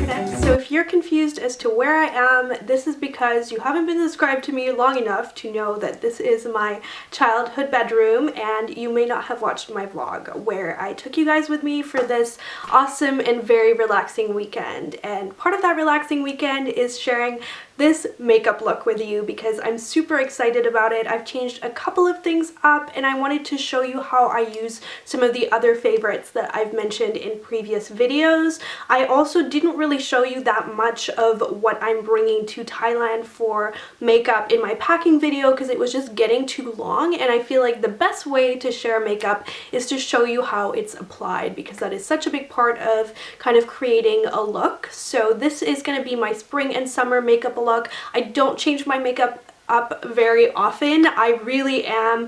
internet. So if you're confused as to where I am, this is because you haven't been subscribed to me long enough to know that this is my childhood bedroom, and you may not have watched my vlog where I took you guys with me for this awesome and very relaxing weekend. And part of that relaxing weekend is sharing this makeup look with you because I'm super excited about it. I've changed a couple of things up and I wanted to show you how I use some of the other favorites that I've mentioned in previous videos. I also didn't really show you that much of what I'm bringing to Thailand for makeup in my packing video because it was just getting too long, and I feel like the best way to share makeup is to show you how it's applied because that is such a big part of kind of creating a look. So this is going to be my spring and summer makeup look. I don't change my makeup up very often. I really am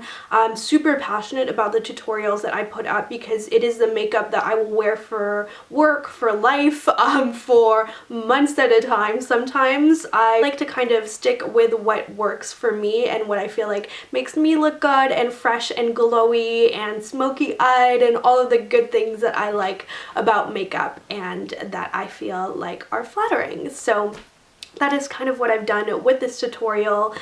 super passionate about the tutorials that I put up because it is the makeup that I will wear for work, for life, for months at a time. Sometimes I like to kind of stick with what works for me and what I feel like makes me look good and fresh and glowy and smoky eyed and all of the good things that I like about makeup and that I feel like are flattering. So that is kind of what I've done with this tutorial.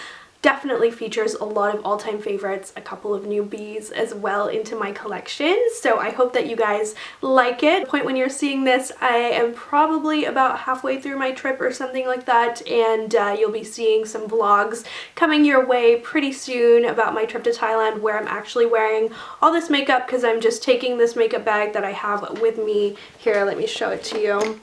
Definitely features a lot of all-time favorites, a couple of newbies as well into my collection. So I hope that you guys like it. The point when you're seeing this, I am probably about halfway through my trip or something like that, and you'll be seeing some vlogs coming your way pretty soon about my trip to Thailand where I'm actually wearing all this makeup because I'm just taking this makeup bag that I have with me here. Let me show it to you.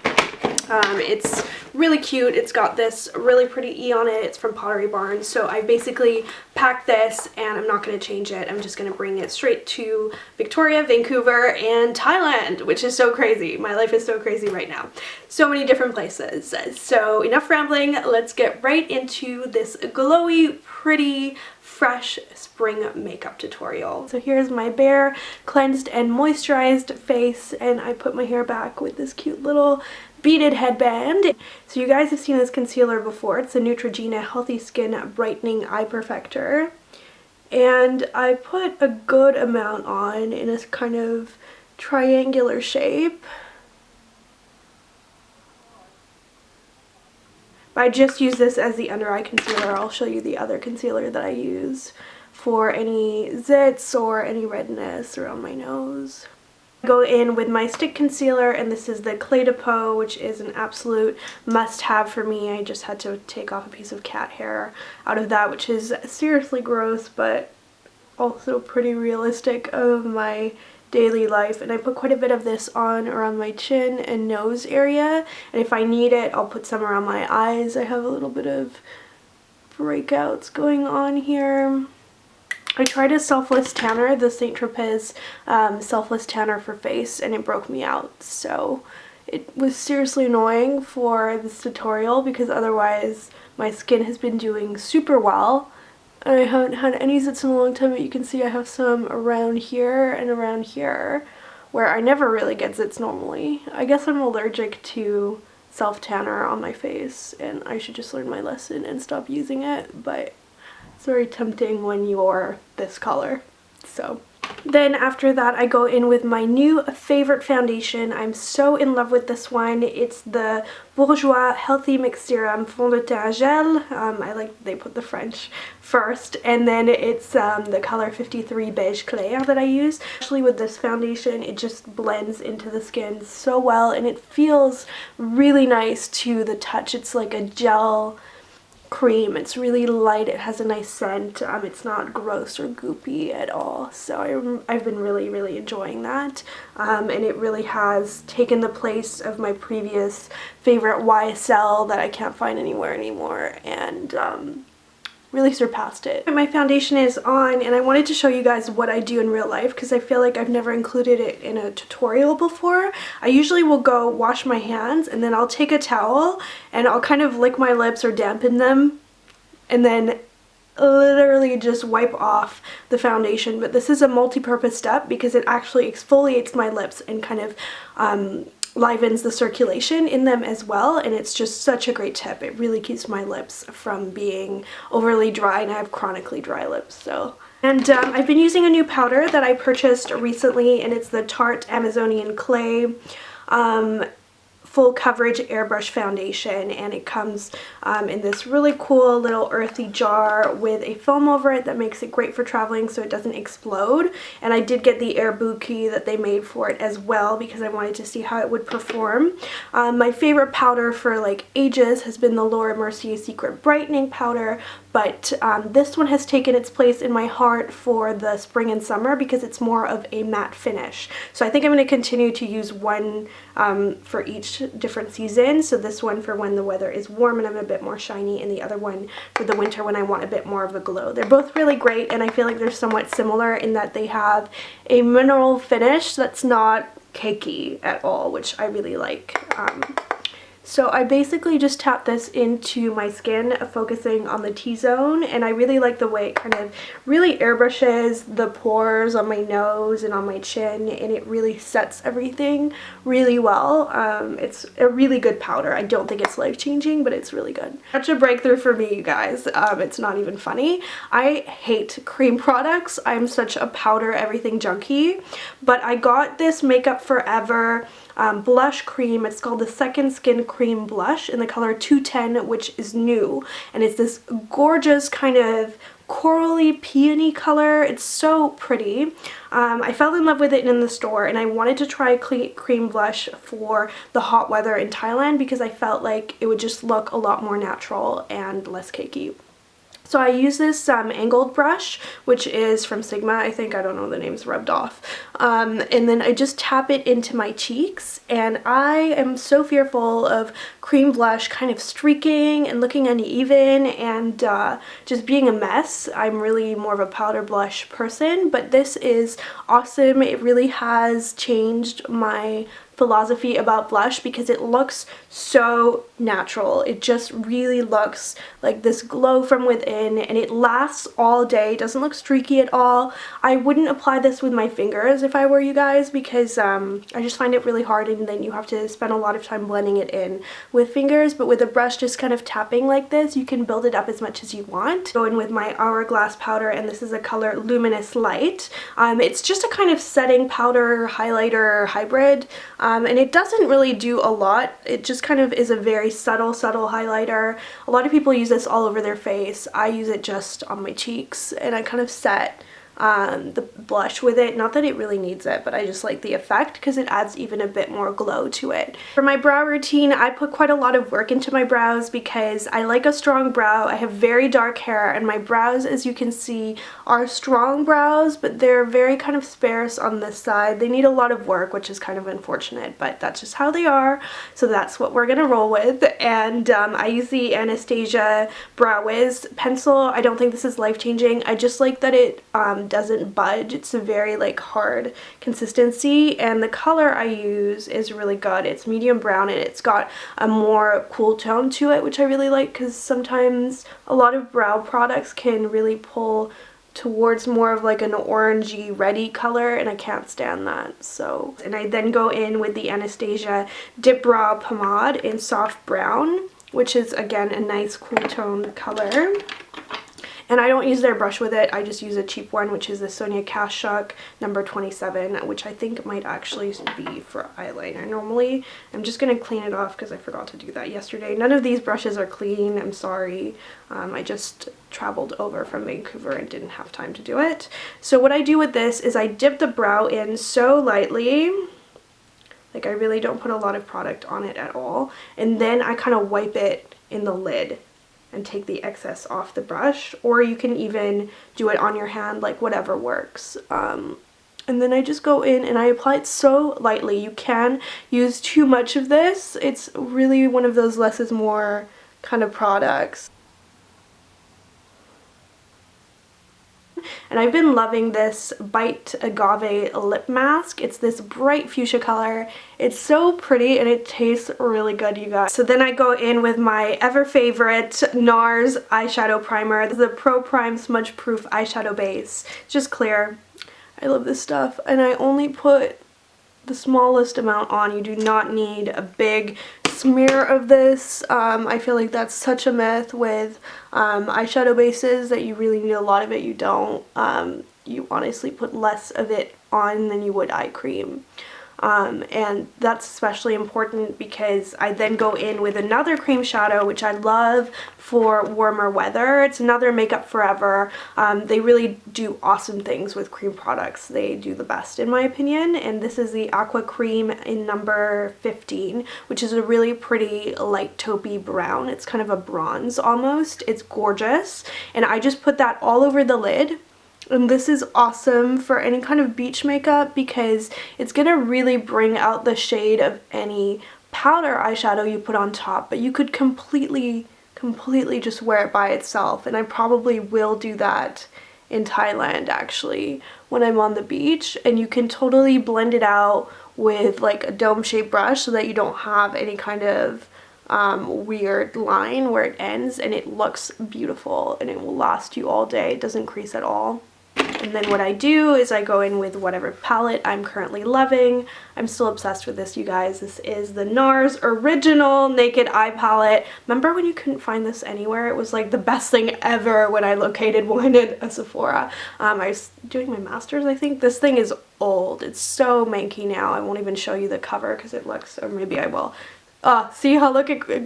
It's really cute. It's got this really pretty E on it. It's from Pottery Barn. So I basically packed this and I'm not going to change it. I'm just going to bring it straight to Victoria, Vancouver, and Thailand, which is so crazy. My life is so crazy right now. So many different places. So enough rambling. Let's get right into this glowy, pretty, fresh spring makeup tutorial. So here's my bare, cleansed, and moisturized face, and I put my hair back with this cute little beaded headband. So you guys have seen this concealer before. It's the Neutrogena Healthy Skin Brightening Eye Perfector. And I put a good amount on in this kind of triangular shape. But I just use this as the under eye concealer. I'll show you the other concealer that I use for any zits or any redness around my nose. Go in with my stick concealer, and this is the Clé de Peau, which is an absolute must-have for me. I just had to take off a piece of cat hair out of that, which is seriously gross, but also pretty realistic of my daily life. And I put quite a bit of this on around my chin and nose area, and if I need it, I'll put some around my eyes. I have a little bit of breakouts going on here. I tried a selfless tanner, the St. Tropez selfless tanner for face, and it broke me out. So it was seriously annoying for this tutorial because otherwise my skin has been doing super well. And I haven't had any zits in a long time, but you can see I have some around here and around here where I never really get zits normally. I guess I'm allergic to self-tanner on my face and I should just learn my lesson and stop using it, but it's very tempting when you're this color. So then after that I go in with my new favorite foundation. I'm so in love with this one. It's the Bourgeois Healthy Mix Serum Fond de Teint Gel. I like they put the French first, and then it's the color 53 Beige Clair that I use. Actually with this foundation it just blends into the skin so well and it feels really nice to the touch. It's like a gel cream. It's really light. It has a nice scent. It's not gross or goopy at all. So I've been really enjoying that. And it really has taken the place of my previous favorite YSL that I can't find anywhere anymore, and really surpassed it. My foundation is on, and I wanted to show you guys what I do in real life because I feel like I've never included it in a tutorial before. I usually will go wash my hands and then I'll take a towel and I'll kind of lick my lips or dampen them and then literally just wipe off the foundation. But this is a multi-purpose step because it actually exfoliates my lips and kind of livens the circulation in them as well, and it's just such a great tip. It really keeps my lips from being overly dry, and I have chronically dry lips. So And I've been using a new powder that I purchased recently, and it's the Tarte Amazonian Clay full coverage airbrush foundation, and it comes in this really cool little earthy jar with a film over it that makes it great for traveling so it doesn't explode. And I did get the air bouquet that they made for it as well because I wanted to see how it would perform. My favorite powder for like ages has been the Laura Mercier Secret Brightening Powder, but this one has taken its place in my heart for the spring and summer because it's more of a matte finish. So I think I'm going to continue to use one for each different season. So this one for when the weather is warm and I'm a bit more shiny, and the other one for the winter when I want a bit more of a glow. They're both really great, and I feel like they're somewhat similar in that they have a mineral finish that's not cakey at all, which I really like. So I basically just tap this into my skin, focusing on the T-zone, and I really like the way it kind of really airbrushes the pores on my nose and on my chin, and it really sets everything really well. It's a really good powder. I don't think it's life-changing, but it's really good. Such a breakthrough for me, you guys. It's not even funny. I hate cream products. I'm such a powder everything junkie, but I got this Makeup Forever blush cream. It's called the Second Skin Cream Blush in the color 210, which is new, and it's this gorgeous kind of corally peony color. It's so pretty. I fell in love with it in the store, and I wanted to try cream blush for the hot weather in Thailand because I felt like it would just look a lot more natural and less cakey. So I use this angled brush, which is from Sigma, I think. I don't know, the name's rubbed off. And then I just tap it into my cheeks, and I am so fearful of cream blush kind of streaking and looking uneven and just being a mess. I'm really more of a powder blush person, but this is awesome. It really has changed my philosophy about blush because it looks so natural. It just really looks like this glow from within, and it lasts all day. It doesn't look streaky at all. I wouldn't apply this with my fingers if I were you guys because I just find it really hard, and then you have to spend a lot of time blending it in with fingers. But with a brush just kind of tapping like this, you can build it up as much as you want. Go in with my Hourglass powder, and this is a color Luminous Light. It's just a kind of setting powder highlighter hybrid. And it doesn't really do a lot. It just kind of is a very subtle highlighter. A lot of people use this all over their face. I use it just on my cheeks, and I kind of set the blush with it. Not that it really needs it, but I just like the effect because it adds even a bit more glow to it. For my brow routine, I put quite a lot of work into my brows because I like a strong brow. I have very dark hair, and my brows, as you can see, are strong brows, but they're very kind of sparse on this side. They need a lot of work, which is kind of unfortunate, but that's just how they are, so that's what we're gonna roll with. And I use the Anastasia Brow Wiz pencil. I don't think this is life-changing. I just like that it doesn't budge. It's a very like hard consistency, and the color I use is really good. It's medium brown, and it's got a more cool tone to it, which I really like because sometimes a lot of brow products can really pull towards more of like an orangey reddy color, and I can't stand that. So, and I then go in with the Anastasia Dip Brow Pomade in Soft Brown, which is again a nice cool toned color. And I don't use their brush with it. I just use a cheap one, which is the Sonia Kashuk number 27, which I think might actually be for eyeliner. Normally, I'm just going to clean it off because I forgot to do that yesterday. None of these brushes are clean. I'm sorry. I just traveled over from Vancouver and didn't have time to do it. So what I do with this is I dip the brow in so lightly. Like, I really don't put a lot of product on it at all. And then I kind of wipe it in the lid and take the excess off the brush, or you can even do it on your hand, like whatever works. And then I just go in and I apply it so lightly. You can use too much of this. It's really one of those less is more kind of products. And I've been loving this Bite Agave lip mask. It's this bright fuchsia color. It's so pretty and it tastes really good, you guys. So then I go in with my ever favorite NARS eyeshadow primer. This is a Pro Prime Smudge Proof eyeshadow base. It's just clear. I love this stuff, and I only put the smallest amount on. You do not need a big smear of this. I feel like that's such a myth with eyeshadow bases, that you really need a lot of it. You don't. You honestly put less of it on than you would eye cream. and that's especially important because I then go in with another cream shadow, which I love for warmer weather. It's another Makeup Forever. They really do awesome things with cream products. They do the best in my opinion, and this is the Aqua Cream in number 15, which is a really pretty light taupey brown. It's kind of a bronze almost. It's gorgeous, and I just put that all over the lid. And this is awesome for any kind of beach makeup because it's gonna really bring out the shade of any powder eyeshadow you put on top, but you could completely just wear it by itself, and I probably will do that in Thailand actually when I'm on the beach. And you can totally blend it out with like a dome-shaped brush so that you don't have any kind of weird line where it ends, and it looks beautiful and it will last you all day. It doesn't crease at all. And then what I do is I go in with whatever palette I'm currently loving. I'm still obsessed with this, you guys. This is the NARS Original Naked Eye Palette. Remember when you couldn't find this anywhere? It was like the best thing ever when I located one at a Sephora. I was doing my master's, I think. This thing is old. It's so manky now. I won't even show you the cover because it looks, or maybe I will. See how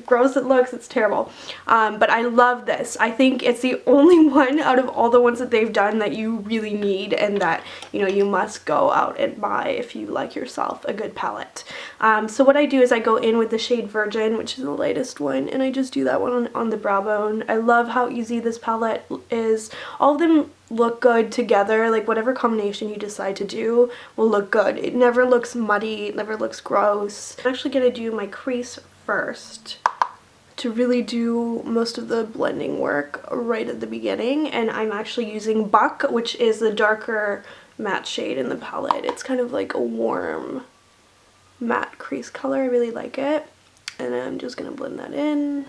gross it looks? It's terrible. But I love this. I think it's the only one out of all the ones that they've done that you really need and that, you know, you must go out and buy if you like yourself a good palette. So what I do is I go in with the shade Virgin, which is the lightest one, and I just do that one on the brow bone. I love how easy this palette is. All of them look good together. Like whatever combination you decide to do will look good. It never looks muddy, it never looks gross. I'm actually gonna do my crease first to really do most of the blending work right at the beginning, and I'm actually using Buck, which is the darker matte shade in the palette. It's kind of like a warm matte crease color. I really like it, and I'm just gonna blend that in.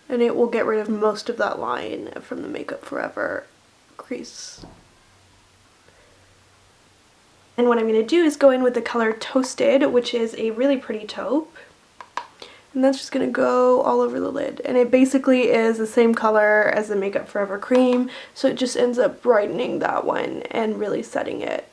And it will get rid of most of that line from the Makeup Forever crease. And what I'm going to do is go in with the color Toasted, which is a really pretty taupe. And that's just going to go all over the lid. And it basically is the same color as the Makeup Forever cream, so it just ends up brightening that one and really setting it.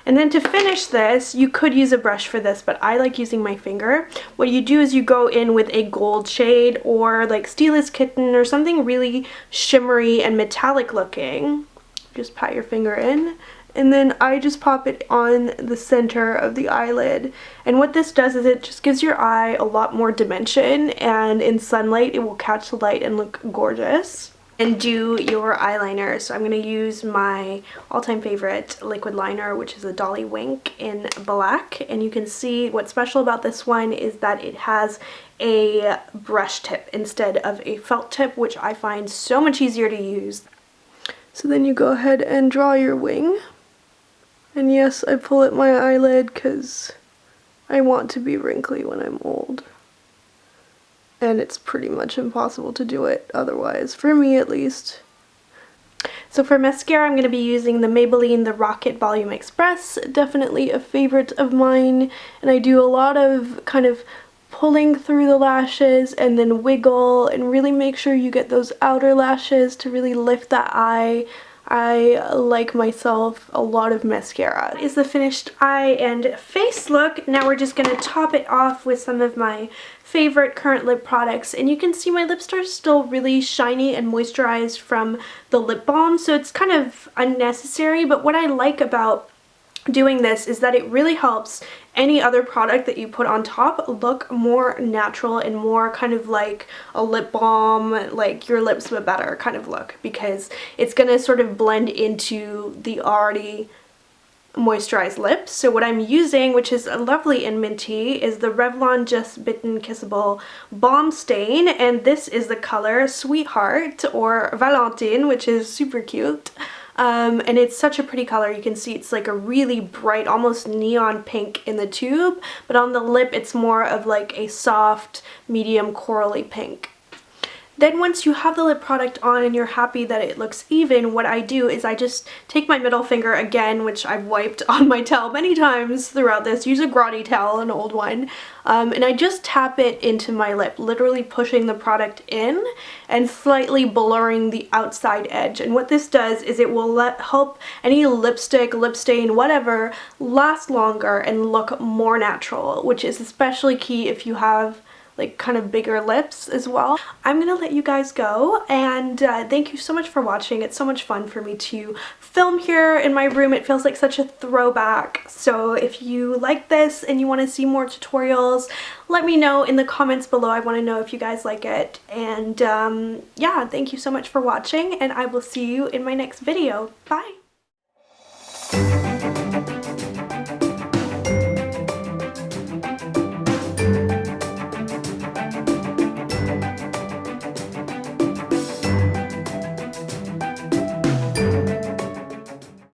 And then to finish this, you could use a brush for this, but I like using my finger. What you do is you go in with a gold shade or like Steelist Kitten or something really shimmery and metallic looking. Just pat your finger in, and then I just pop it on the center of the eyelid. And what this does is it just gives your eye a lot more dimension, and in sunlight it will catch the light and look gorgeous. And do your eyeliner. So I'm going to use my all-time favorite liquid liner, which is a Dollywinks in black. And you can see what's special about this one is that it has a brush tip instead of a felt tip, which I find so much easier to use. So then you go ahead and draw your wing. And yes, I pull at my eyelid because I want to be wrinkly when I'm old. And it's pretty much impossible to do it otherwise, for me at least. So for mascara, I'm going to be using the Maybelline The Rocket Volume Express, definitely a favorite of mine. And I do a lot of kind of pulling through the lashes and then wiggle and really make sure you get those outer lashes to really lift that eye. I like myself a lot of mascara. That is the finished eye and face look. Now we're just going to top it off with some of my favorite current lip products, and you can see my lips are still really shiny and moisturized from the lip balm, so it's kind of unnecessary. But what I like about doing this is that it really helps any other product that you put on top look more natural and more kind of like a lip balm, like your lips but better kind of look, because it's going to sort of blend into the already moisturized lips. So what I'm using, which is lovely and minty, is the Revlon Just Bitten Kissable Balm Stain, and this is the color Sweetheart or Valentine, which is super cute. And it's such a pretty color. You can see it's like a really bright, almost neon pink in the tube, but on the lip it's more of like a soft, medium corally pink. Then once you have the lip product on and you're happy that it looks even, what I do is I just take my middle finger again, which I've wiped on my towel many times throughout this. Use a grotty towel, an old one. And I just tap it into my lip, literally pushing the product in and slightly blurring the outside edge. And what this does is it will help any lipstick, lip stain, whatever, last longer and look more natural, which is especially key if you have like kind of bigger lips as well. I'm gonna let you guys go, and thank you so much for watching. It's so much fun for me to film here in my room. It feels like such a throwback. So if you like this and you want to see more tutorials, let me know in the comments below. I want to know if you guys like it. And yeah, thank you so much for watching, and I will see you in my next video. Bye!